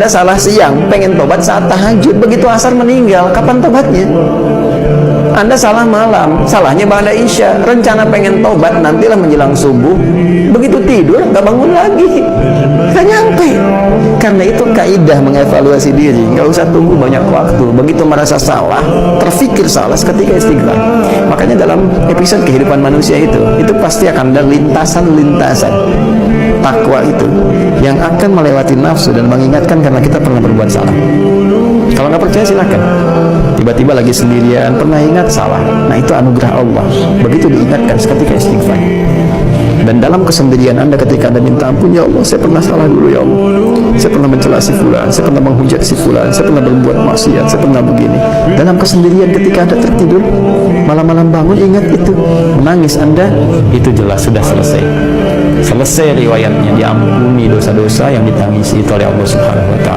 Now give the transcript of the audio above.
Anda salah siang, pengen tobat saat tahajud, begitu asar meninggal, kapan tobatnya? Anda salah malam, salahnya ba'da isya, rencana pengen tobat nantilah menjelang subuh, begitu tidur nggak bangun lagi, nggak nyampe. Karena itu kaidah mengevaluasi diri, nggak usah tunggu banyak waktu. Begitu merasa salah, terfikir salah, seketika istighfar. Makanya dalam episode kehidupan manusia itu pasti akan ada lintasan-lintasan takwa itu yang akan melewati nafsu dan mengingatkan karena kita pernah berbuat salah. Kalau nggak percaya silakan. Tiba-tiba lagi sendirian pernah ingat salah, nah itu anugerah Allah. Begitu diingatkan seketika istighfar. Dan dalam kesendirian Anda ketika Anda minta ampun, ya Allah, saya pernah salah dulu ya Allah, saya pernah mencela si fulan, saya pernah menghujat si fulan, saya pernah berbuat maksiat, saya pernah begini. Dalam kesendirian ketika Anda tertidur, malam-malam bangun ingat itu, menangis Anda, itu jelas sudah selesai riwayatnya, diampuni dosa-dosa yang ditangisi itu oleh Allah Subhanahu wa ta'ala.